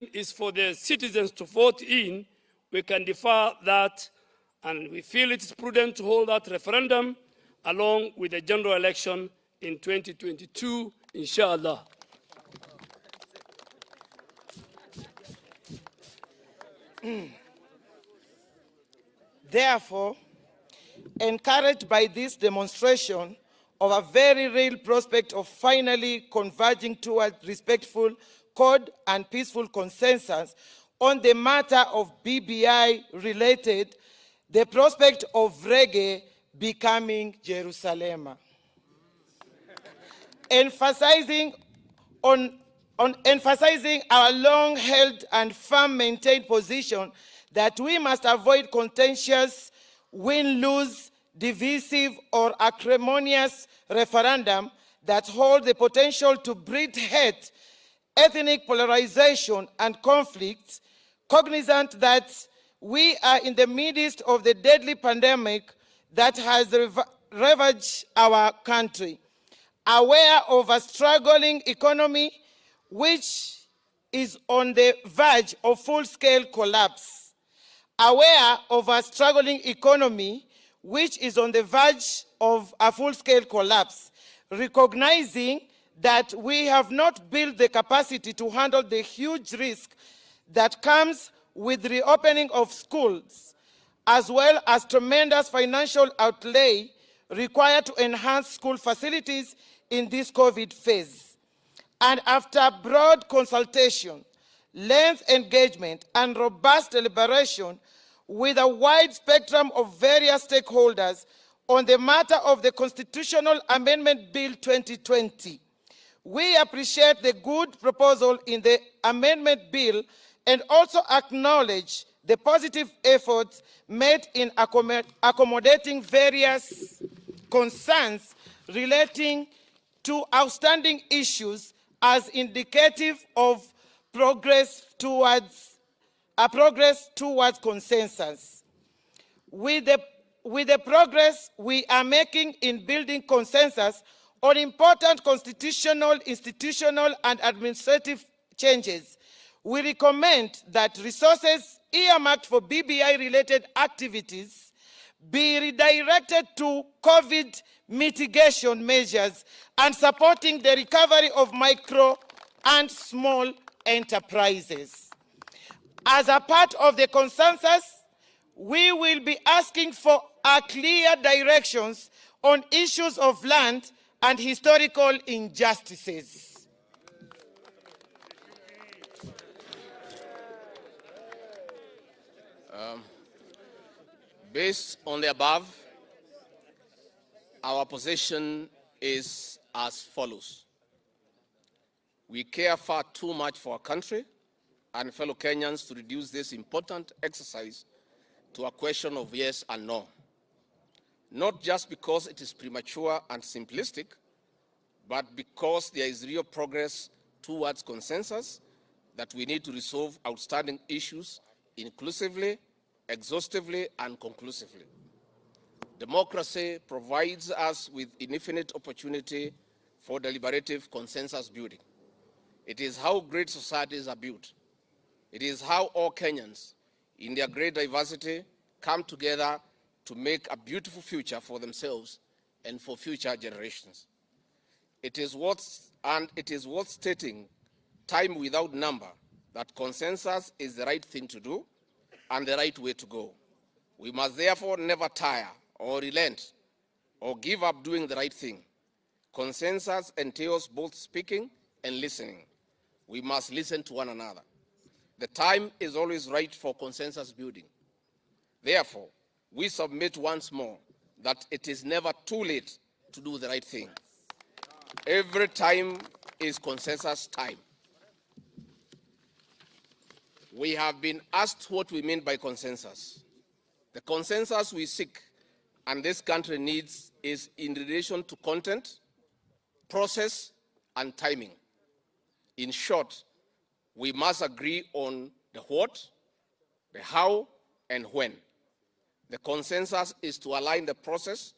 is for the citizens to vote in, we can defer that, and we feel it is prudent to hold that referendum along with the general election in 2022, inshallah. Therefore, encouraged by this demonstration of a very real prospect of finally converging towards respectful, code and peaceful consensus on the matter of BBI related, the prospect of reggae becoming Jerusalem. Emphasizing our long-held and firm-maintained position that we must avoid contentious, win-lose, divisive, or acrimonious referendum that hold the potential to breed hate, ethnic polarization, and conflict, cognizant that we are in the midst of the deadly pandemic that has ravaged our country, aware of a struggling economy which is on the verge of full-scale collapse, aware of a struggling economy which is on the verge of a full-scale collapse, recognizing that we have not built the capacity to handle the huge risk that comes with the reopening of schools, as well as tremendous financial outlay required to enhance school facilities in this COVID phase. And after broad consultation, length engagement, and robust deliberation with a wide spectrum of various stakeholders on the matter of the Constitutional Amendment Bill 2020, we appreciate the good proposal in the amendment bill and also acknowledge the positive efforts made in accommodating various concerns relating to outstanding issues as indicative of progress towards consensus. With the progress we are making in building consensus on important constitutional, institutional, and administrative changes, we recommend that resources earmarked for BBI-related activities be redirected to COVID mitigation measures and supporting the recovery of micro and small enterprises. As a part of the consensus, we will be asking for clear directions on issues of land and historical injustices. Based on the above, our position is as follows. We care far too much for our country and fellow Kenyans to reduce this important exercise to a question of yes and no. Not just because it is premature and simplistic, but because there is real progress towards consensus that we need to resolve outstanding issues inclusively, exhaustively, and conclusively. Democracy provides us with infinite opportunity for deliberative consensus building. It is how great societies are built. It is how all Kenyans, in their great diversity, come together to make a beautiful future for themselves and for future generations. It is worth stating, time without number, that consensus is the right thing to do and the right way to go. We must therefore never tire or relent or give up doing the right thing. Consensus entails both speaking and listening. We must listen to one another. The time is always right for consensus building. Therefore, we submit once more that it is never too late to do the right thing. Every time is consensus time. We have been asked what we mean by consensus. The consensus we seek and this country needs is in relation to content, process, and timing. In short, we must agree on the what, the how, and when. The consensus is to align the process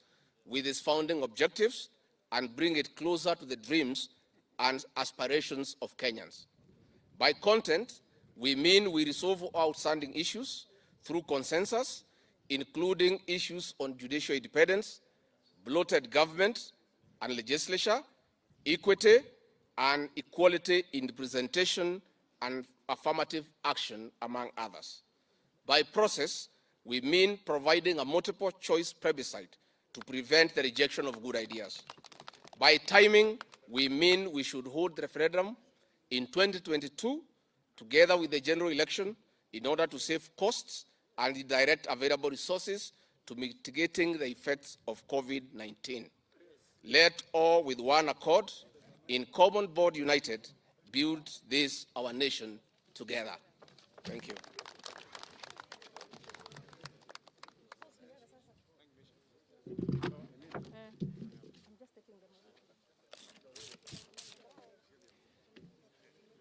with its founding objectives and bring it closer to the dreams and aspirations of Kenyans. By content, We mean we resolve outstanding issues through consensus, including issues on judicial independence, bloated government and legislature, equity and equality in the presentation and affirmative action, among others. By process, we mean providing a multiple choice plebiscite to prevent the rejection of good ideas. By timing, we mean we should hold the referendum in 2022 together with the general election in order to save costs and direct available resources to mitigating the effects of COVID-19. Let all with one accord, in common board united, build this, our nation, together. Thank you.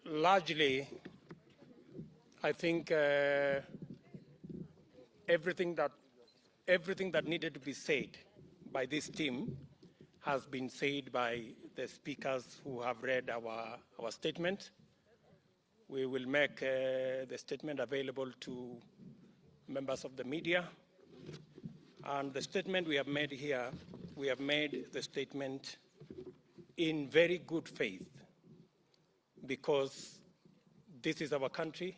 Largely, I think everything that needed to be said by this team has been said by the speakers who have read our statement. We will make the statement available to members of the media. And the statement we have made here, we have made the statement in very good faith, because this is our country.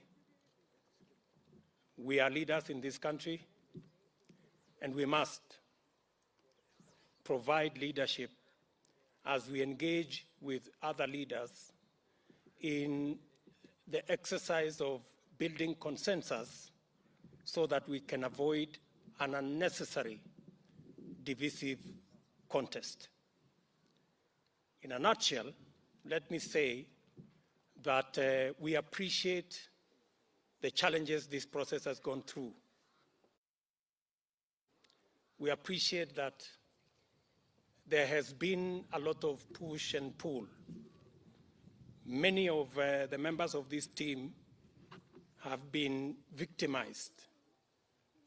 We are leaders in this country, and we must provide leadership as we engage with other leaders in the exercise of building consensus so that we can avoid an unnecessary divisive contest. In a nutshell, let me say that we appreciate the challenges this process has gone through. We appreciate that there has been a lot of push and pull. Many of the members of this team have been victimized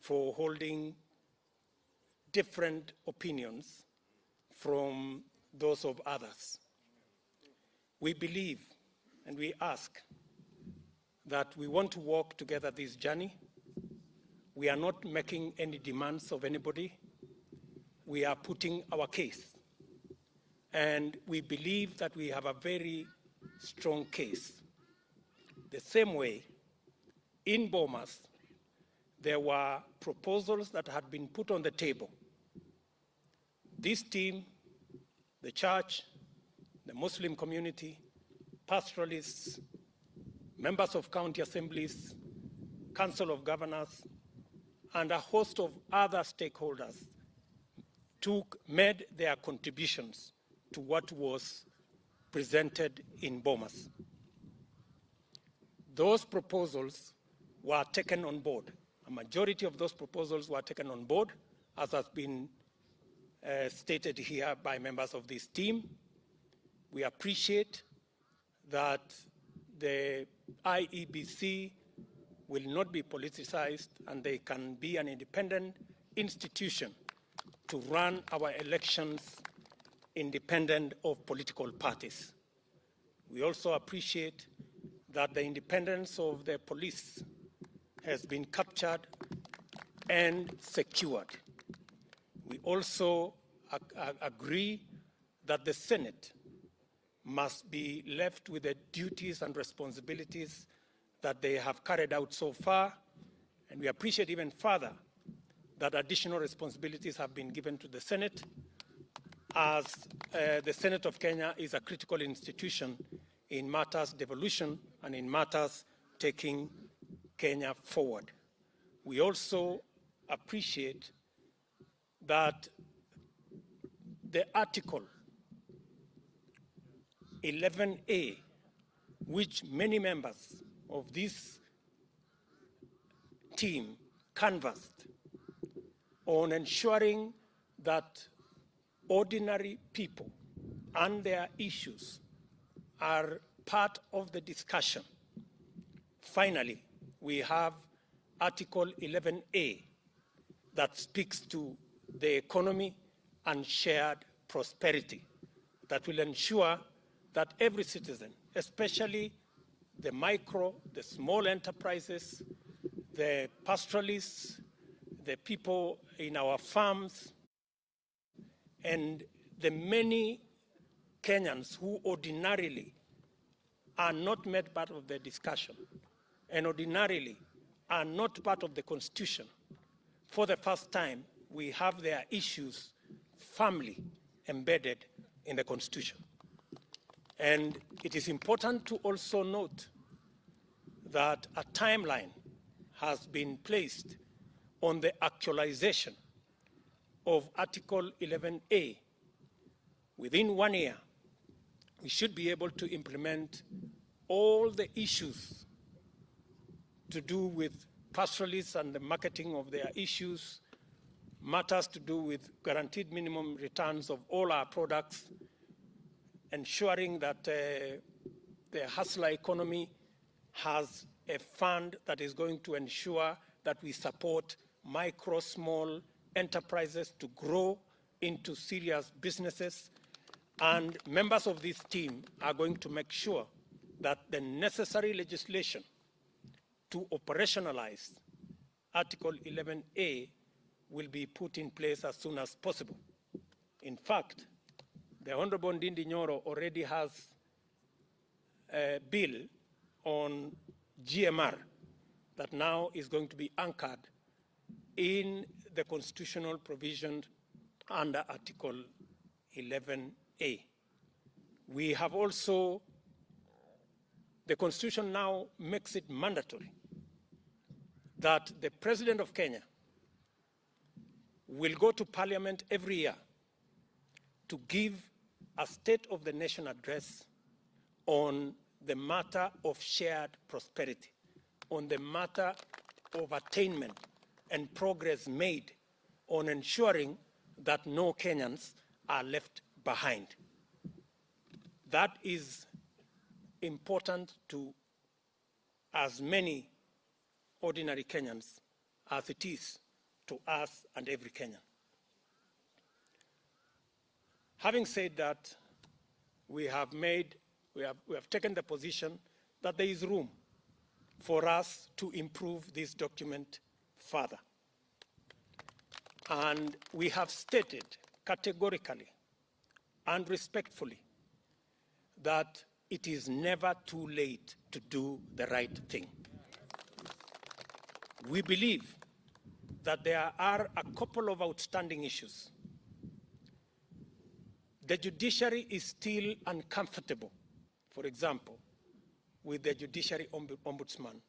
for holding different opinions from those of others. We believe and we ask that we want to walk together this journey. We are not making any demands of anybody. We are putting our case. And we believe that we have a very strong case. The same way, in Bomas, there were proposals that had been put on the table. This team, the church, the Muslim community, pastoralists, members of county assemblies, council of governors, and a host of other stakeholders made their contributions to what was presented in Bomas. Those proposals were taken on board. A majority of those proposals were taken on board, as has been stated here by members of this team. We appreciate that the IEBC will not be politicized and they can be an independent institution to run our elections independent of political parties. We also appreciate that the independence of the police has been captured and secured. We also agree that the Senate must be left with the duties and responsibilities that they have carried out so far, and we appreciate even further that additional responsibilities have been given to the Senate, as the Senate of Kenya is a critical institution in matters devolution and in matters taking Kenya forward. We also appreciate that the Article 11A, which many members of this team canvassed on ensuring that ordinary people and their issues are part of the discussion. Finally, we have Article 11A that speaks to the economy and shared prosperity that will ensure that every citizen, especially the micro, the small enterprises, the pastoralists, the people in our farms, and the many Kenyans who ordinarily are not made part of the discussion and ordinarily are not part of the Constitution. For the first time, we have their issues firmly embedded in the Constitution. And it is important to also note that a timeline has been placed on the actualization of Article 11A. Within 1 year, we should be able to implement all the issues to do with pastoralists and the marketing of their issues, matters to do with guaranteed minimum returns of all our products, ensuring that the hustler economy has a fund that is going to ensure that we support micro, small enterprises to grow into serious businesses. And members of this team are going to make sure that the necessary legislation to operationalize Article 11A will be put in place as soon as possible. In fact, the Honorable Ndindi Nyoro already has a bill on GMR that now is going to be anchored in the constitutional provision under Article 11A. We have also, the Constitution now makes it mandatory that the President of Kenya will go to Parliament every year to give a State of the Nation address on the matter of shared prosperity, on the matter of attainment and progress made on ensuring that no Kenyans are left behind. That is important to as many ordinary Kenyans as it is to us and every Kenyan. Having said that, we have taken the position that there is room for us to improve this document further. And we have stated categorically and respectfully that it is never too late to do the right thing. We believe that there are a couple of outstanding issues. The judiciary is still uncomfortable, for example, with the judiciary ombudsman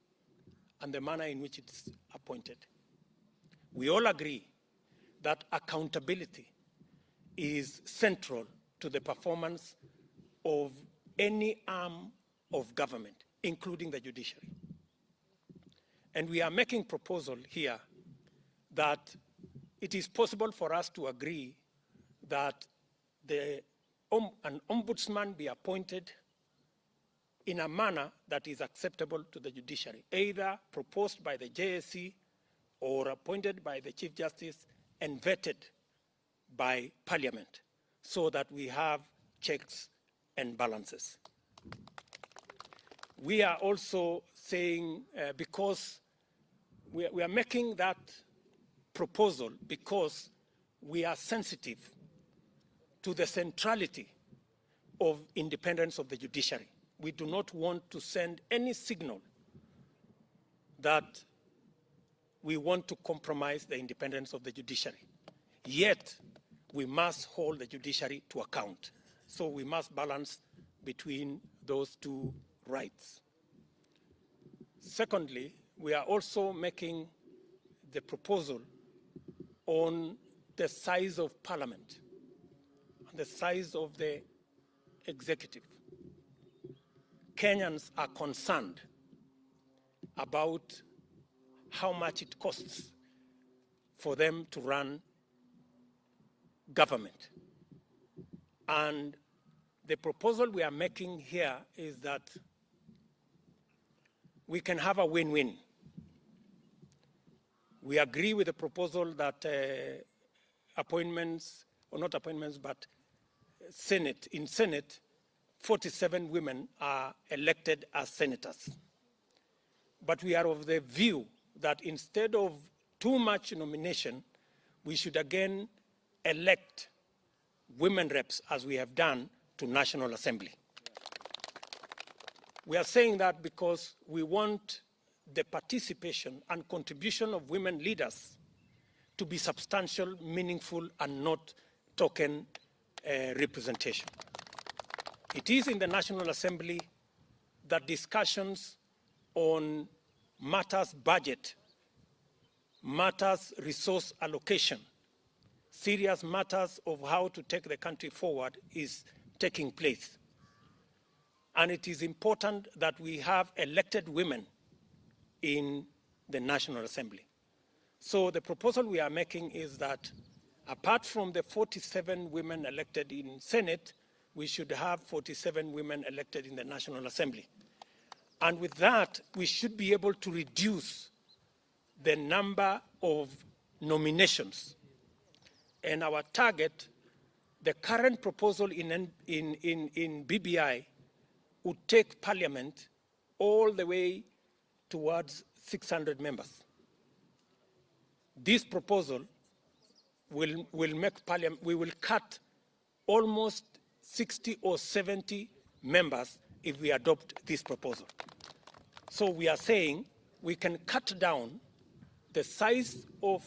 and the manner in which it's appointed. We all agree that accountability is central to the performance of any arm of government, including the judiciary. And we are making proposal here that it is possible for us to agree that an ombudsman be appointed in a manner that is acceptable to the judiciary, either proposed by the JSC or appointed by the Chief Justice and vetted by Parliament, so that we have checks and balances. We are also saying, because we are making that proposal because we are sensitive to the centrality of independence of the judiciary. We do not want to send any signal that we want to compromise the independence of the judiciary. Yet, we must hold the judiciary to account. So we must balance between those two rights. Secondly, we are also making the proposal on the size of Parliament and the size of the executive. Kenyans are concerned about how much it costs for them to run government. And the proposal we are making here is that we can have a win-win. We agree with the proposal that appointments, or not appointments, but in Senate, 47 women are elected as senators. But we are of the view that instead of too much nomination, we should again elect women reps, as we have done to National Assembly. We are saying that because we want the participation and contribution of women leaders to be substantial, meaningful, and not token representation. It is in the National Assembly that discussions on matters budget, matters resource allocation, serious matters of how to take the country forward is taking place. And it is important that we have elected women in the National Assembly. So the proposal we are making is that apart from the 47 women elected in Senate, we should have 47 women elected in the National Assembly. And with that, we should be able to reduce the number of nominations. And our target, the current proposal in BBI, would take Parliament all the way towards 600 members. This proposal will make Parliament, we will cut almost 60 or 70 members if we adopt this proposal. So we are saying we can cut down the size of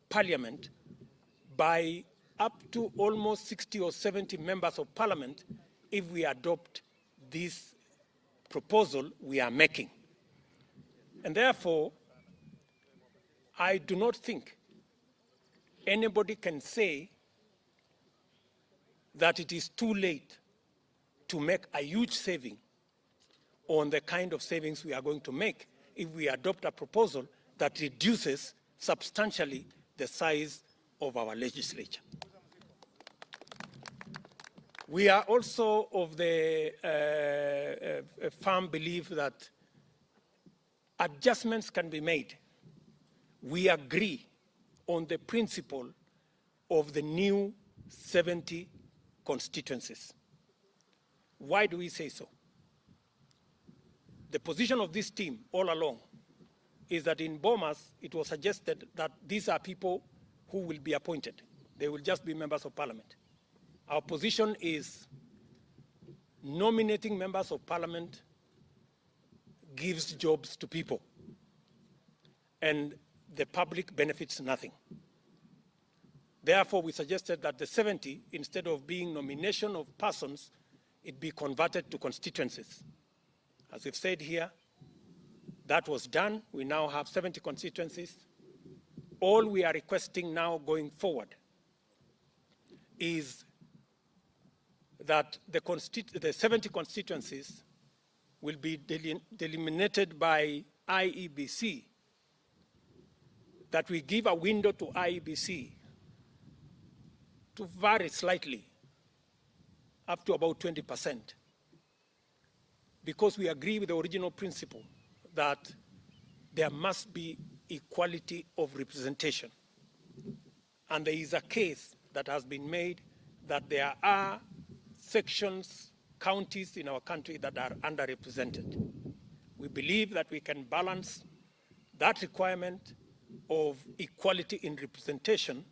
Parliament by up to almost 60 or 70 members of Parliament if we adopt this proposal we are making. And therefore, I do not think anybody can say that it is too late to make a huge saving on the kind of savings we are going to make if we adopt a proposal that reduces substantially the size of our legislature. We are also of the firm belief that adjustments can be made. We agree on the principle of the new 70 constituencies. Why do we say so? The position of this team all along is that in Bomas, it was suggested that these are people who will be appointed. They will just be members of parliament. Our position is nominating members of parliament gives jobs to people, and the public benefits nothing. Therefore, we suggested that the 70, instead of being nomination of persons, it be converted to constituencies. As we've said here, that was done. We now have 70 constituencies. All we are requesting now going forward is that the 70 constituencies will be delimited by IEBC, that we give a window to IEBC to vary slightly up to about 20%, because we agree with the original principle that there must be equality of representation. And there is a case that has been made that there are sections, counties in our country that are underrepresented. We believe that we can balance that requirement of equality in representation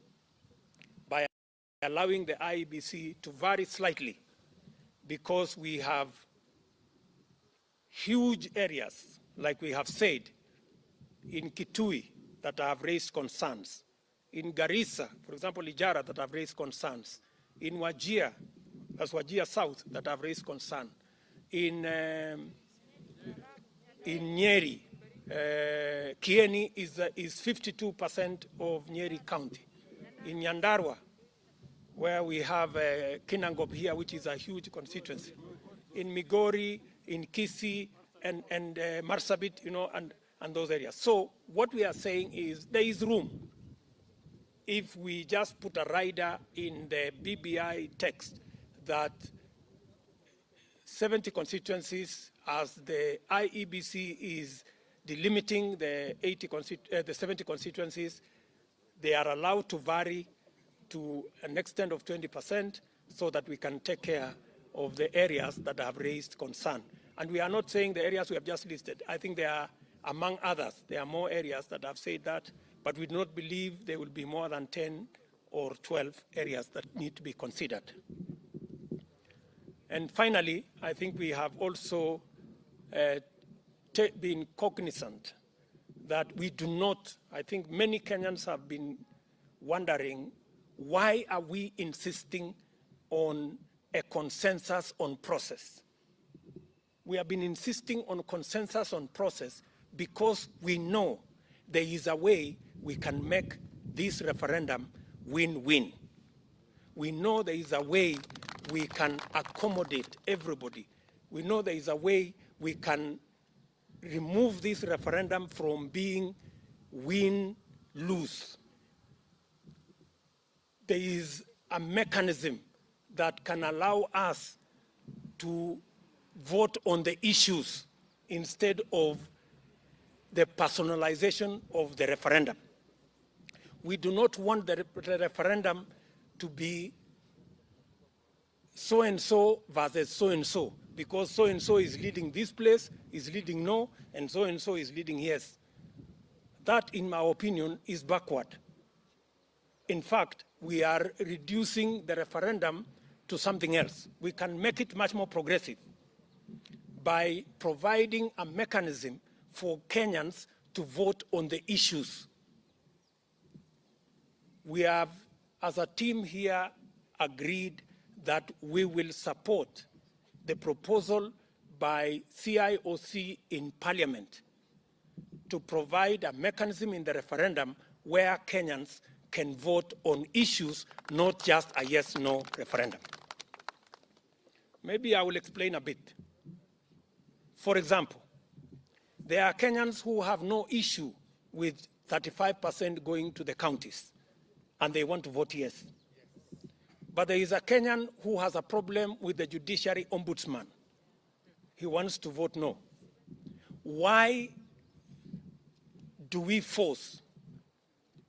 by allowing the IEBC to vary slightly, because we have huge areas, like we have said, in Kitui that have raised concerns, in Garissa, for example, Ijara, that have raised concerns, in Wajir, that's Wajir South, that have raised concern, in Nyeri, Kieni is 52% of Nyeri County. In Nyandarua, where we have Kinangop here, which is a huge constituency. In Migori, in Kisii, and Marsabit, you know, and those areas. So what we are saying is there is room if we just put a rider in the BBI text that 70 constituencies, as the IEBC is delimiting the 70 constituencies, they are allowed to vary to an extent of 20% so that we can take care of the areas that have raised concern. And we are not saying the areas we have just listed. I think there are, among others, there are more areas that have said that, but we do not believe there will be more than 10 or 12 areas that need to be considered. And finally, I think we have also been cognizant that we do not, I think many Kenyans have been wondering, why are we insisting on a consensus on process? We have been insisting on consensus on process because we know there is a way we can make this referendum win-win. We know there is a way we can accommodate everybody. We know there is a way we can remove this referendum from being win-lose. There is a mechanism that can allow us to vote on the issues instead of the personalization of the referendum. We do not want the referendum to be so-and-so versus so-and-so, because so-and-so is leading this place, is leading no, and so-and-so is leading yes. That, in my opinion, is backward. In fact, we are reducing the referendum to something else. We can make it much more progressive by providing a mechanism for Kenyans to vote on the issues. We have, as a team here, agreed that we will support the proposal by CIOC in Parliament to provide a mechanism in the referendum where Kenyans can vote on issues, not just a yes-no referendum. Maybe I will explain a bit. For example, there are Kenyans who have no issue with 35% going to the counties, and they want to vote yes. But there is a Kenyan who has a problem with the judiciary ombudsman. He wants to vote no. Why do we force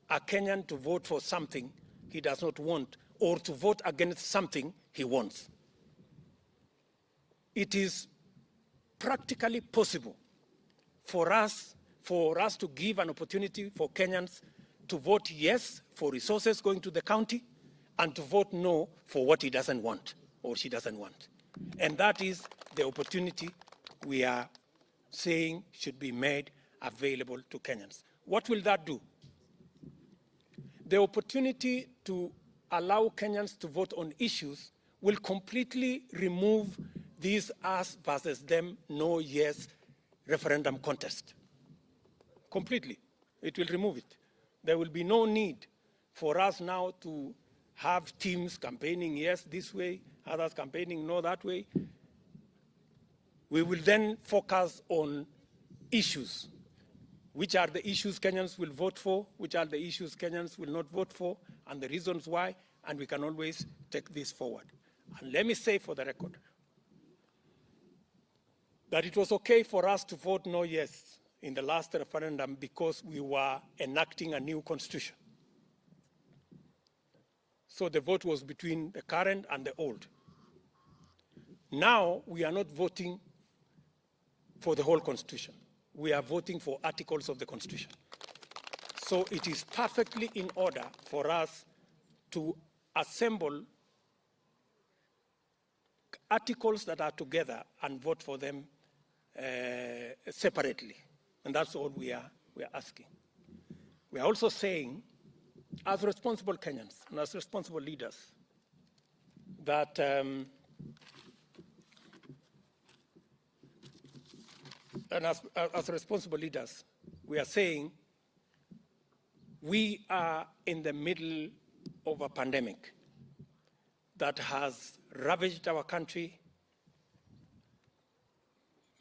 a Kenyan to vote for something he does not want, or to vote against something he wants? It is practically possible for us to give an opportunity for Kenyans to vote yes for resources going to the county, and to vote no for what he doesn't want or she doesn't want. And that is the opportunity we are saying should be made available to Kenyans. What will that do? The opportunity to allow Kenyans to vote on issues will completely remove this us versus them, no, yes referendum contest. Completely. It will remove it. There will be no need for us now to have teams campaigning yes this way, others campaigning no that way. We will then focus on issues. Which are the issues Kenyans will vote for, which are the issues Kenyans will not vote for, and the reasons why, and we can always take this forward. And let me say for the record that it was okay for us to vote no yes in the last referendum because we were enacting a new constitution. So the vote was between the current and the old. Now we are not voting for the whole constitution. We are voting for articles of the constitution. So it is perfectly in order for us to assemble articles that are together and vote for them separately. And that's all we are asking. We are also saying, as responsible Kenyans and as responsible leaders, that as responsible leaders, we are saying we are in the middle of a pandemic that has ravaged our country.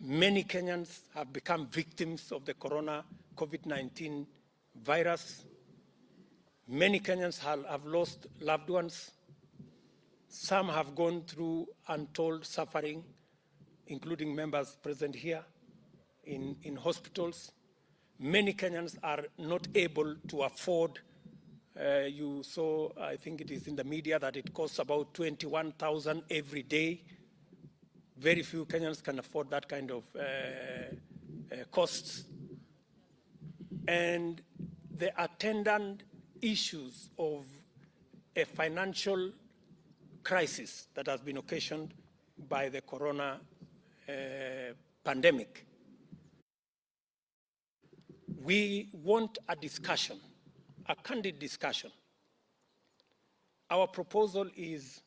Many Kenyans have become victims of the COVID-19 virus. Many Kenyans have lost loved ones. Some have gone through untold suffering, including members present here in hospitals. Many Kenyans are not able to afford, you saw, I think it is in the media, that it costs about 21,000 every day Very few Kenyans can afford that kind of costs. And the attendant issues of a financial crisis that has been occasioned by the corona pandemic. We want a discussion, a candid discussion. Our proposal is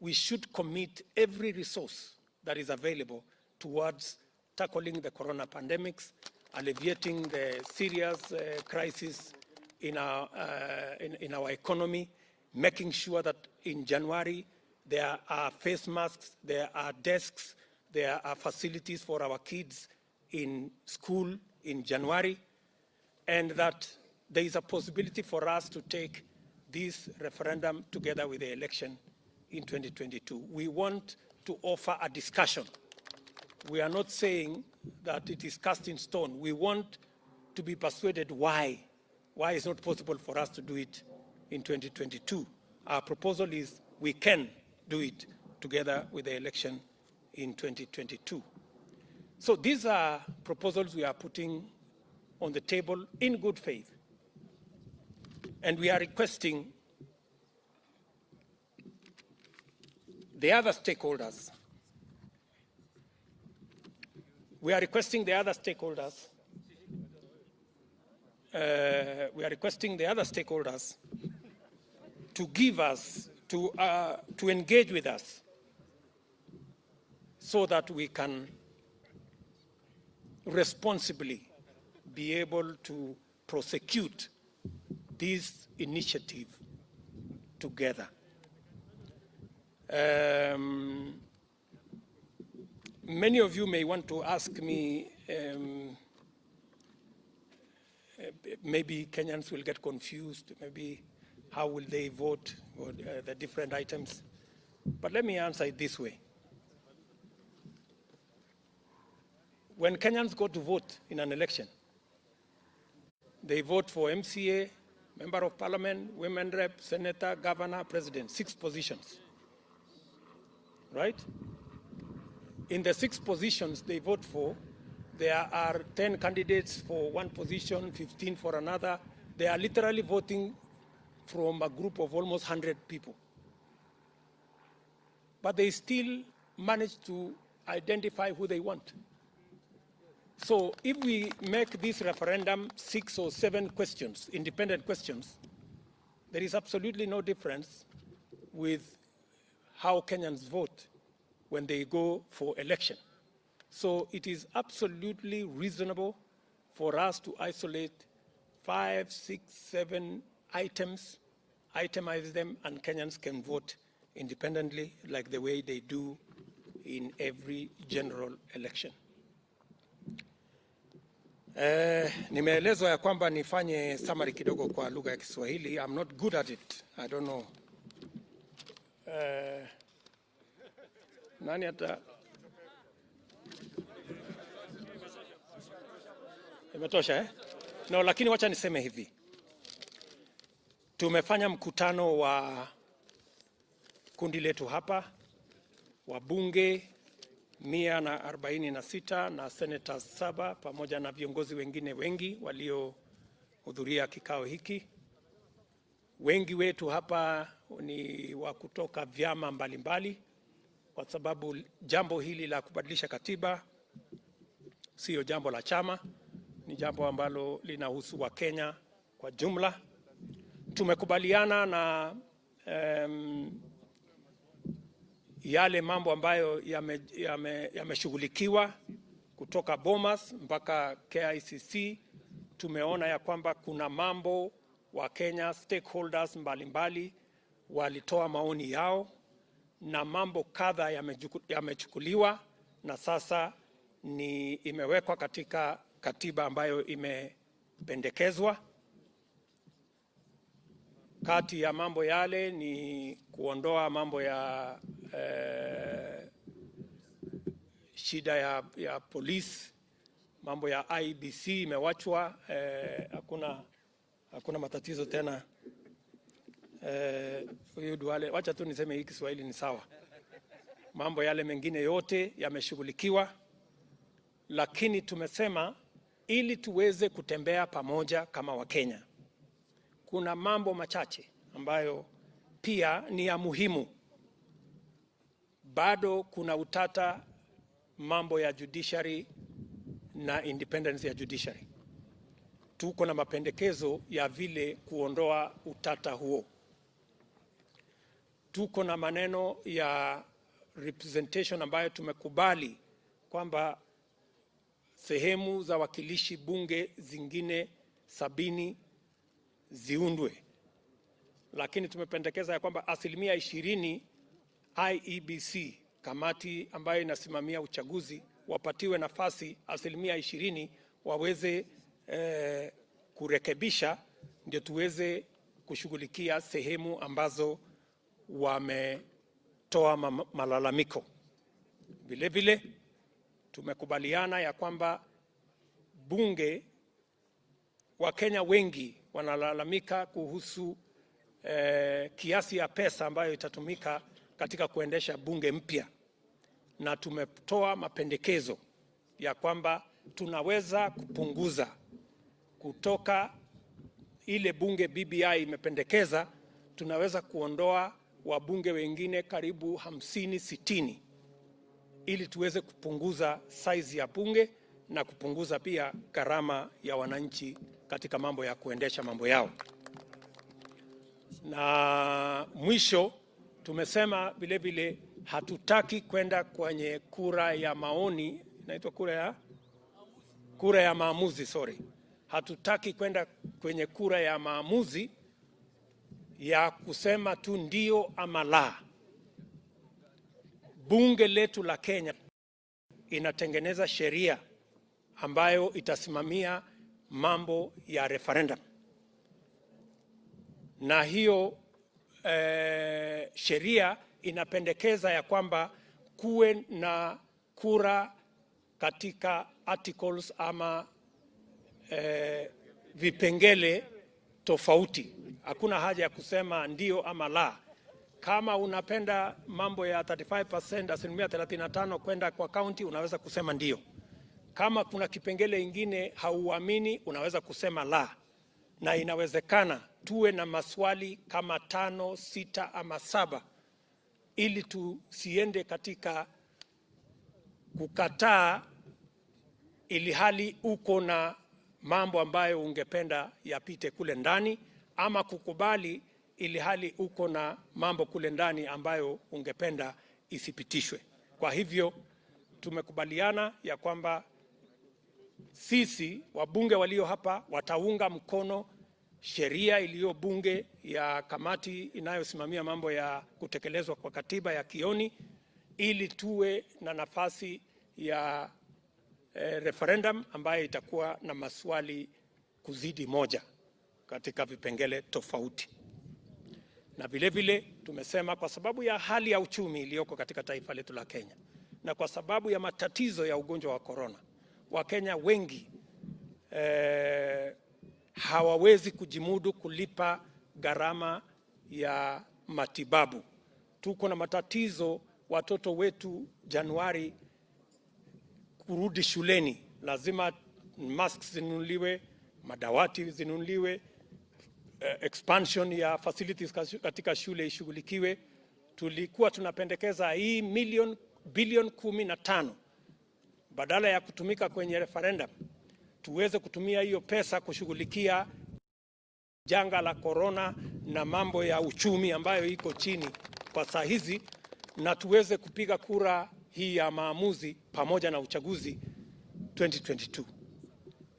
we should commit every resource that is available towards tackling the corona pandemics, alleviating the serious crisis in our economy, making sure that in January there are face masks, there are desks, there are facilities for our kids in school in January, and that there is a possibility for us to take this referendum together with the election in 2022. We want to offer a discussion. We are not saying that it is cast in stone. We want to be persuaded why it's not possible for us to do it in 2022. Our proposal is we can do it together with the election in 2022. So these are proposals we are putting on the table in good faith. And we are requesting the other stakeholders. We are requesting the other stakeholders. To give us, to engage with us, so that we can responsibly be able to prosecute this initiative together. Many of you may want to ask me, maybe Kenyans will get confused, maybe how will they vote for the different items? But let me answer it this way. When Kenyans go to vote in an election, they vote for MCA, Member of Parliament, Women Rep, Senator, Governor, President, 6 positions, right? In the 6 positions they vote for, there are 10 candidates for one position, 15 for another. They are literally voting from a group of almost 100 people. But they still manage to identify who they want. So if we make this referendum 6 or 7 questions, independent questions, there is absolutely no difference with how Kenyans vote when they go for election. So it is absolutely reasonable for us to isolate 5, 6, 7 items, itemize them, and Kenyans can vote independently like the way they do in every general election. Nimeelezwa ya kwamba nifanye summary kidogo kwa lugha ya Kiswahili. I'm not good at it. I don't know. Nani ata imetosha eh? No, lakini wacha niseme hivi. Tumefanya mkutano wa kundi letu hapa, wabunge 146 na senators 7 pamoja na viongozi wengine wengi waliohudhuria kikao hiki. Wengi wetu hapa ni wa kutoka vyama mbalimbali, kwa sababu jambo hili la kubadilisha katiba sio jambo la chama, ni jambo ambalo linahusu wa Kenya kwa jumla. Tumekubaliana na yale mambo ambayo yameshughulikiwa kutoka Bomas mpaka KICC. Tumeona ya kwamba kuna mambo wa Kenya stakeholders mbalimbali walitoa maoni yao, na mambo kadha yamechukuliwa na sasa imewekwa katika katiba ambayo imependekezwa. Kati ya mambo yale ni kuondoa mambo ya shida ya polisi, mambo ya IBC imewachwa, hakuna matatizo tena. Wacha tu niseme hii Kiswahili ni sawa. mambo yale mengine yote yameshughulikiwa, lakini tumesema ili tuweze kutembea pamoja kama Wakenya, kuna mambo machache ambayo pia ni ya muhimu. Bado kuna utata mambo ya judiciary na independence ya judiciary. Tuko na mapendekezo ya vile kuondoa utata huo. Tuko na maneno ya representation ambayo tumekubali kwamba sehemu za wakilishi bunge zingine 70 ziundwe, lakini tumependekeza ya kwamba 20% IEBC, kamati ambayo inasimamia uchaguzi, wapatiwe nafasi 20% waweze kurekebisha, ndio tuweze kushughulikia sehemu ambazo wametoa malalamiko. Vile vile tumekubaliana ya kwamba bunge, Wakenya wengi wanalalamika kuhusu kiasi ya pesa ambayo itatumika katika kuendesha bunge mpya, na tumetoa mapendekezo ya kwamba tunaweza kupunguza kutoka ile bunge BBI imependekeza, tunaweza kuondoa wabunge wengine karibu 50-60 ili tuweze kupunguza size ya bunge na kupunguza pia gharama ya wananchi katika mambo ya kuendesha mambo yao. Na mwisho tumesema vile vile hatutaki kwenda kwenye kura ya maoni, inaitwa kura ya maamuzi, hatutaki kwenda kwenye kura ya maamuzi ya kusema tu ndio ama la. Bunge letu la Kenya inatengeneza sheria ambayo itasimamia mambo ya referendum, na hiyo sheria inapendekeza ya kwamba kuwe na kura katika articles ama vipengele tofauti. Hakuna haja ya kusema ndio ama la. Kama unapenda mambo ya 35%, 35% kwenda kwa county, unaweza kusema ndio. Kama kuna kipengele ingine hauamini, unaweza kusema la. Na inawezekana tuwe na maswali kama 5, 6 ama 7 ili tusiende katika kukataa ili hali uko na mambo ambayo ungependa yapite kule ndani, ama kukubali ili hali uko na mambo kule ndani ambayo ungependa isipitishwe. Kwa hivyo tumekubaliana ya kwamba sisi wabunge walio hapa wataunga mkono sheria iliyo bunge ya kamati inayosimamia mambo ya kutekelezwa kwa katiba ya Kioni, ili tuwe na nafasi ya referendum ambayo itakuwa na maswali kuzidi moja katika vipengele tofauti. Na vile vile tumesema kwa sababu ya hali ya uchumi iliyoko katika taifa letu la Kenya na kwa sababu ya matatizo ya ugonjwa wa corona, Wakenya wengi hawawezi kujimudu kulipa gharama ya matibabu. Tuko na matatizo, watoto wetu Januari kurudi shuleni, lazima masks zinunuliwe, madawati zinunuliwe, expansion ya facilities katika shule ishughulikiwe. Tulikuwa tunapendekeza hii bilioni 15 badala ya kutumika kwenye referendum, tuweze kutumia hiyo pesa kushughulikia janga la corona na mambo ya uchumi ambayo iko chini kwa saa hizi, na tuweze kupiga kura hii ya maamuzi pamoja na uchaguzi 2022.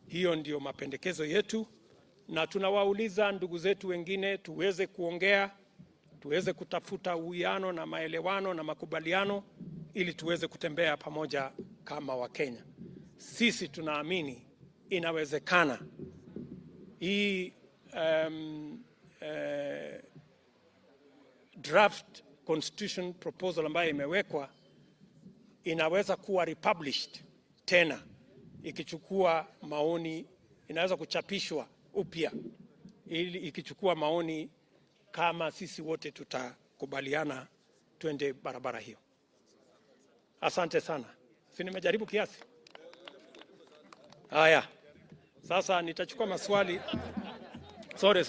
Hiyo ndio mapendekezo yetu, na tunawauliza ndugu zetu wengine tuweze kuongea, tuweze kutafuta uwiano na maelewano na makubaliano ili tuweze kutembea pamoja kama Wakenya. Sisi tunaamini inawezekana hii draft constitution proposal ambayo imewekwa inaweza kuwa republished tena, ikichukua maoni, inaweza kuchapishwa upya ili ikichukua maoni kama sisi wote tutakubaliana twende barabara hiyo. Asante sana. Si nimejaribu kiasi? Haya. Sasa nitachukua maswali. Sorry.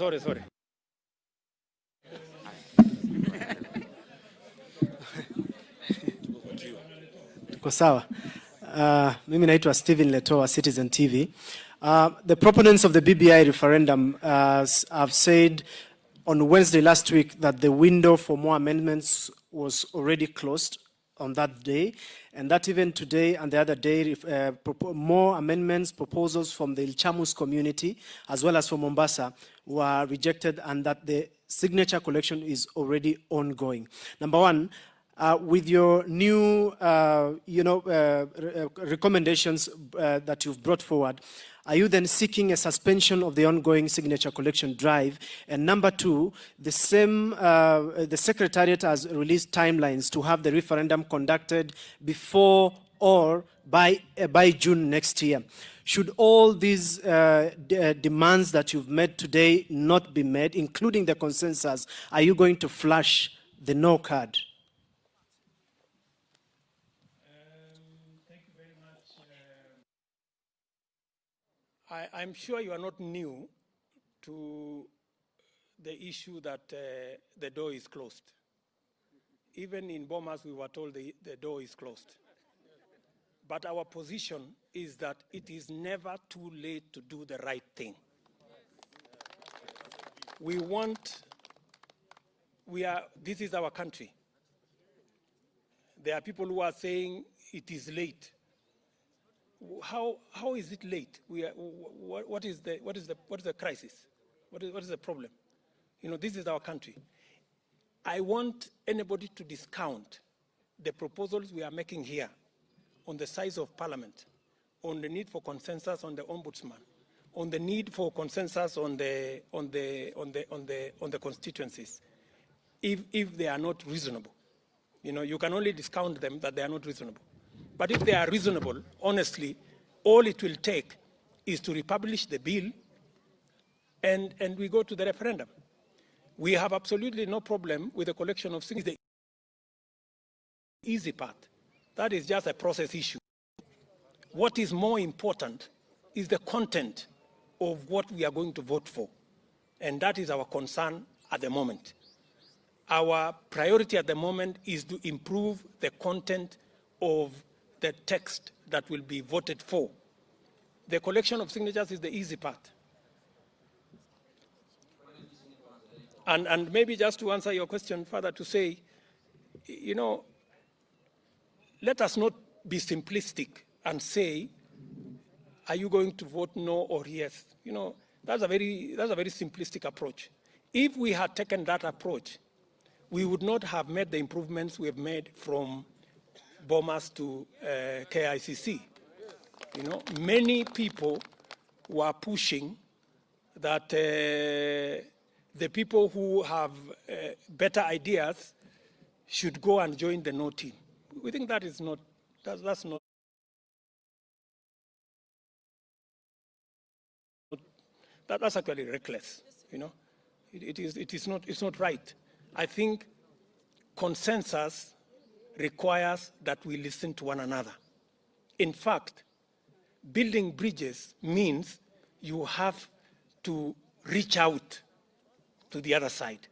Kwa sawa. Mimi naitwa Steven Leto wa Citizen TV. The proponents of the BBI referendum have said on Wednesday last week that the window for more amendments was already closed on that day, and that even today and the other day, more amendments, proposals from the Ilchamus community, as well as from Mombasa, were rejected, and that the signature collection is already ongoing. Number one, with your new, recommendations that you've brought forward, are you then seeking a suspension of the ongoing signature collection drive? And number two, the Secretariat has released timelines to have the referendum conducted before or by June next year. Should all these demands that you've made today not be made, including the consensus, are you going to flush the no card? I'm sure you are not new to the issue that the door is closed. Even in Bomas, we were told the door is closed. But our position is that it is never too late to do the right thing. This is our country. There are people who are saying it is late. How is it late? What is the crisis? What is the problem? This is our country. I want anybody to discount the proposals we are making here on the size of parliament, on the need for consensus on the ombudsman, on the need for consensus on the constituencies, if they are not reasonable. You can only discount them that they are not reasonable. But if they are reasonable, honestly, all it will take is to republish the bill and we go to the referendum. We have absolutely no problem with the collection of signatures. The easy part. That is just a process issue. What is more important is the content of what we are going to vote for. And that is our concern at the moment. Our priority at the moment is to improve the content of the text that will be voted for. The collection of signatures is the easy part. And maybe just to answer your question further, to say, let us not be simplistic and say, are you going to vote no or yes? That's a very simplistic approach. If we had taken that approach, we would not have made the improvements we have made from Bomas to KICC. Many people were pushing that the people who have better ideas should go and join the no team. We think that is not, that's not, that's actually reckless. It's not right. I think consensus requires that we listen to one another. In fact, building bridges means you have to reach out to the other side.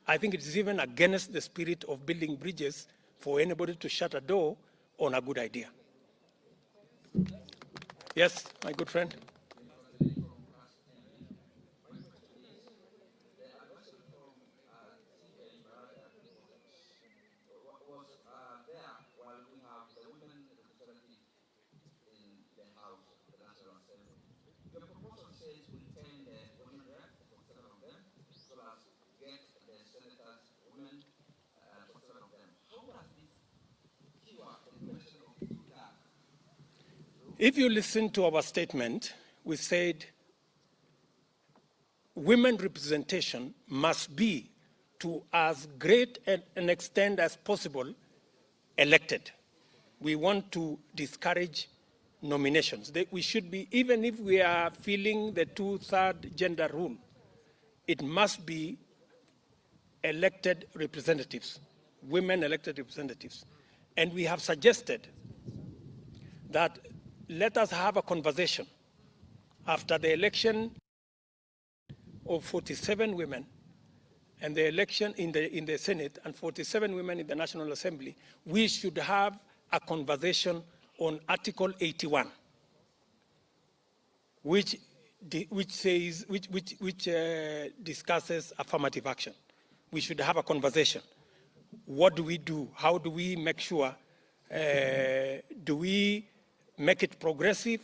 I think it is even against the spirit of building bridges for anybody to shut a door on a good idea. Yes, my good friend. If you listen to our statement, we said women representation must be, to as great an extent as possible, elected. We want to discourage nominations. We should be, even if we are feeling the 2/3 gender rule, it must be elected representatives, women elected representatives. And we have suggested that let us have a conversation after the election of 47 women and the election in the Senate and 47 women in the National Assembly. We should have a conversation on Article 81, which discusses affirmative action. We should have a conversation. What do we do? How do we make sure? Do we make it progressive,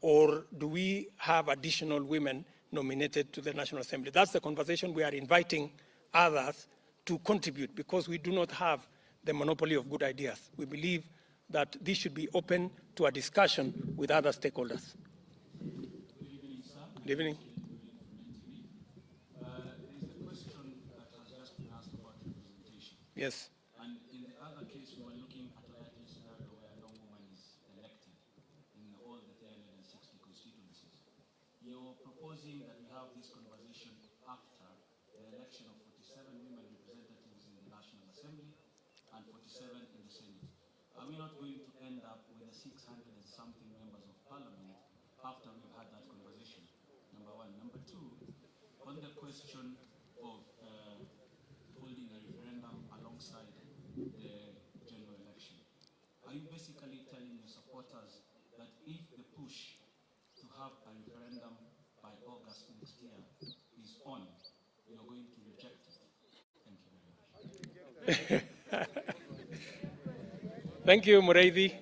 or do we have additional women nominated to the National Assembly? That's the conversation we are inviting others to contribute, because we do not have the monopoly of good ideas. We believe that this should be open to a discussion with other stakeholders. Good evening. There is a question that has just been asked about representation. Yes. And in the other case, we were looking at a likely scenario where no woman is elected in all the 360 constituencies. You're proposing that we have this conversation after the election of 47 women representatives in the National Assembly and 47 in the Senate. Are we not going to end up with the 600 and something members of parliament after we've had that conversation? Number one. Number two, on the question of holding a referendum alongside the general election, are you basically telling your supporters that if the push to have a referendum by August next year is on, you're going to reject it? Thank you very much. Thank you, Mureithi.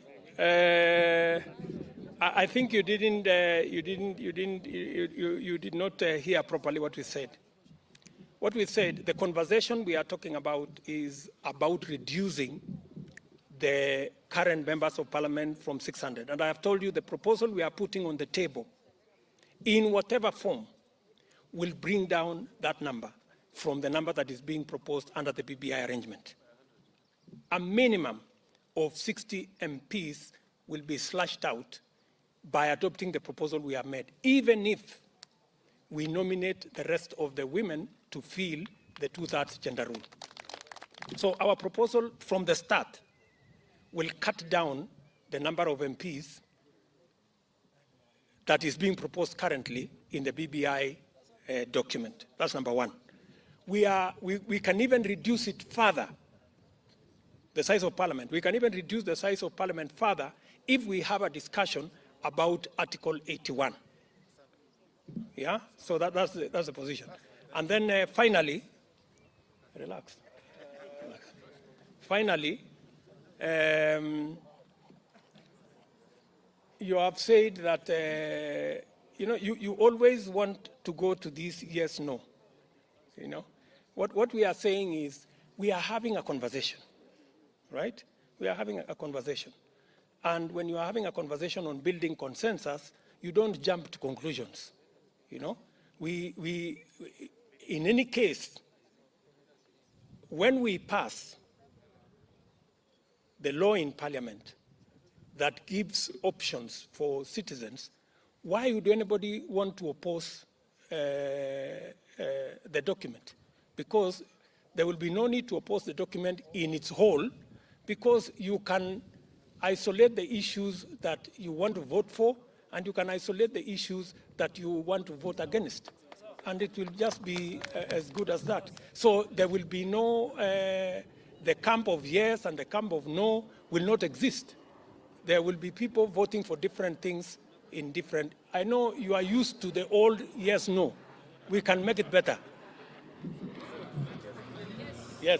I think you did not hear properly what we said. What we said, the conversation we are talking about is about reducing the current members of parliament from 600. And I have told you the proposal we are putting on the table, in whatever form, will bring down that number from the number that is being proposed under the BBI arrangement. A minimum of 60 MPs will be slashed out by adopting the proposal we have made, even if we nominate the rest of the women to fill the 2/3 gender rule. So our proposal from the start will cut down the number of MPs that is being proposed currently in the BBI document. That's number one. We can even reduce it further, the size of parliament. We can even reduce the size of parliament further if we have a discussion about Article 81. Yeah, so that's the position. And then finally, relax. Finally, you have said that you always want to go to this yes, no. You know, what we are saying is we are having a conversation, right? We are having a conversation. And when you are having a conversation on building consensus, you don't jump to conclusions. You know, we in any case, when we pass the law in Parliament that gives options for citizens, why would anybody want to oppose the document? Because there will be no need to oppose the document in its whole, because you can isolate the issues that you want to vote for, and you can isolate the issues that you want to vote against. And it will just be as good as that. So there will be no, the camp of yes and the camp of no will not exist. There will be people voting for different things in different, I know you are used to the old yes, no. We can make it better. Yes.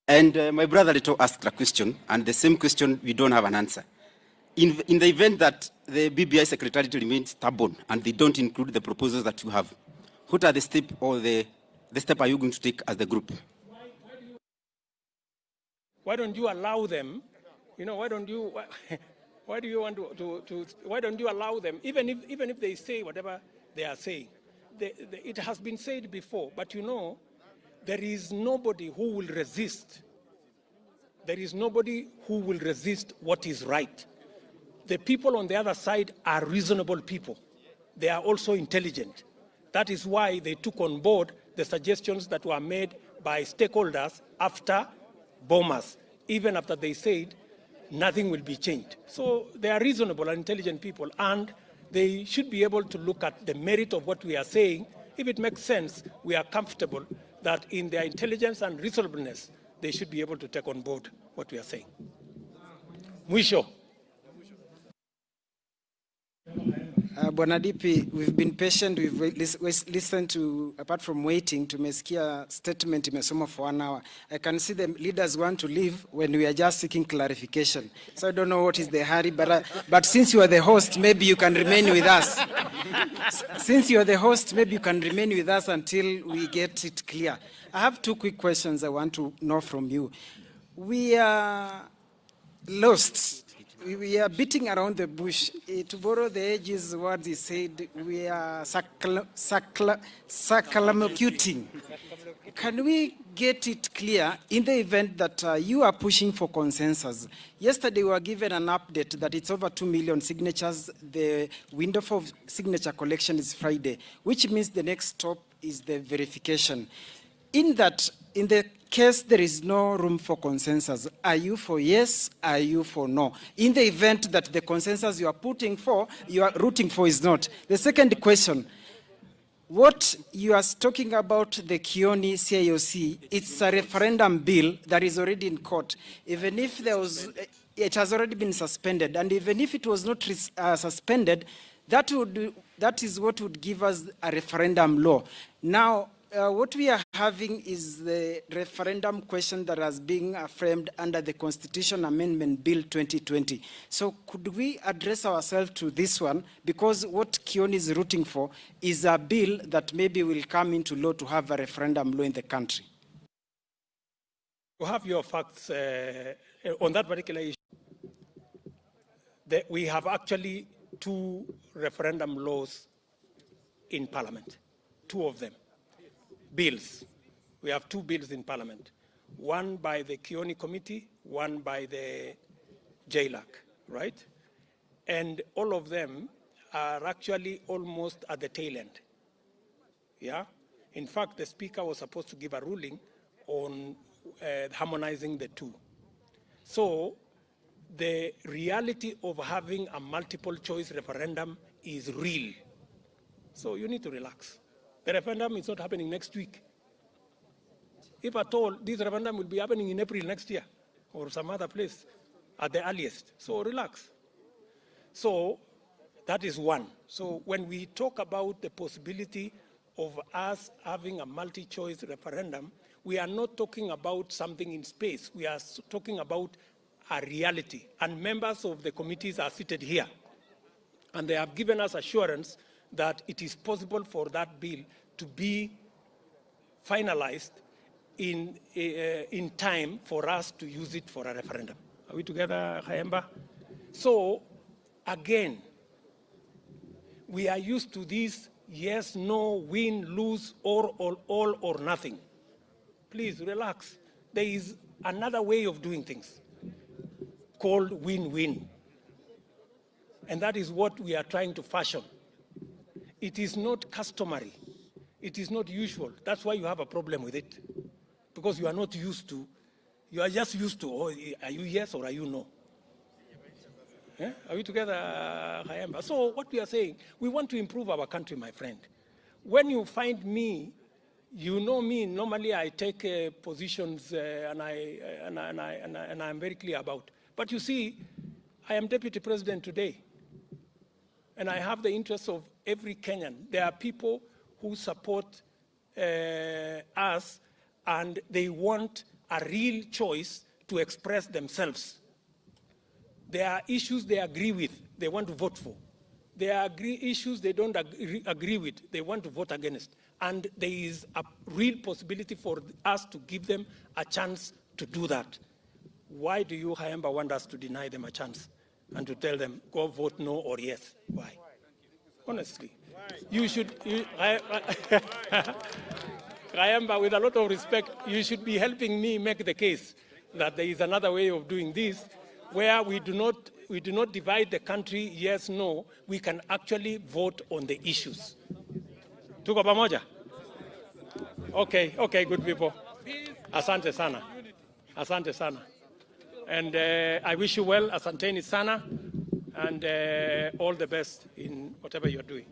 And my brother Ruto asked a question, and the same question we don't have an answer. In the event that the BBI Secretariat remains stubborn and they don't include the proposals that you have, what are the step or the step are you going to take as the group? Why don't you allow them? You know, why don't you why don't you allow them? Even if they say whatever they are saying, it has been said before. But you know, there is nobody who will resist. There is nobody who will resist what is right. The people on the other side are reasonable people. They are also intelligent. That is why they took on board the suggestions that were made by stakeholders after Bomas, even after they said nothing will be changed. So they are reasonable and intelligent people, and they should be able to look at the merit of what we are saying. If it makes sense, we are comfortable that in their intelligence and reasonableness, they should be able to take on board what we are saying. Mwisho. Bwana DP, we've been patient. We've listened to, apart from waiting, tumesikia statement imesoma for 1 hour. I can see the leaders want to leave when we are just seeking clarification. So I don't know what is the hurry, but since you are the host, maybe you can remain with us. Since you are the host, maybe you can remain with us until we get it clear. I have 2 quick questions I want to know from you. We are lost. We are beating around the bush. To borrow the ages words he said, we are circumlocuting. Can we get it clear in the event that you are pushing for consensus? Yesterday we were given an update that it's over 2 million signatures. The window for signature collection is Friday, which means the next stop is the verification. In the case there is no room for consensus, are you for yes, are you for no? In the event that the consensus you are rooting for is not. The second question, what you are talking about the Kioni CIOC, it's a referendum bill that is already in court. Even if it has already been suspended, and even if it was not suspended, that is what would give us a referendum law. Now, what we are having is the referendum question that has been framed under the Constitution Amendment Bill 2020. So could we address ourselves to this one? Because what Kioni is rooting for is a bill that maybe will come into law to have a referendum law in the country. You have your facts on that particular issue. We have actually 2 referendum laws in Parliament, 2 of them. Bills. We have 2 bills in Parliament. One by the Kioni Committee, one by the JLAC, right? And all of them are actually almost at the tail end. Yeah? In fact, the Speaker was supposed to give a ruling on harmonizing the 2. So the reality of having a multiple choice referendum is real. So you need to relax. The referendum is not happening next week. If at all, this referendum will be happening in April next year or some other place at the earliest. So relax. So that is one. So when we talk about the possibility of us having a multi-choice referendum, we are not talking about something in space. We are talking about a reality. And members of the committees are seated here. And they have given us assurance that it is possible for that bill to be finalized in time for us to use it for a referendum. Are we together, Kayemba? So, again, we are used to this yes, no, win, lose, or all or nothing. Please relax. There is another way of doing things called win-win. And that is what we are trying to fashion. It is not customary. It is not usual. That's why you have a problem with it. Because you are not used to, you are just used to, oh, are you yes or are you no? Yeah? Are we together, Kayemba? So what we are saying, we want to improve our country, my friend. When you find me, you know me, normally I take positions and I'm very clear about. But you see, I am Deputy President today. And I have the interests of every Kenyan. There are people who support us and they want a real choice to express themselves. There are issues they agree with, they want to vote for. There are issues they don't agree with, they want to vote against. And there is a real possibility for us to give them a chance to do that. Why do you, Kayemba, want us to deny them a chance and to tell them, go vote no or yes? Why? Honestly. You should, Kayemba, with a lot of respect, you should be helping me make the case that there is another way of doing this where we do not divide the country yes, no. We can actually vote on the issues. Tuko pamoja? Okay, good people. Asante sana. Asante sana. And I wish you well, asanteni sana, and all the best in whatever you're doing.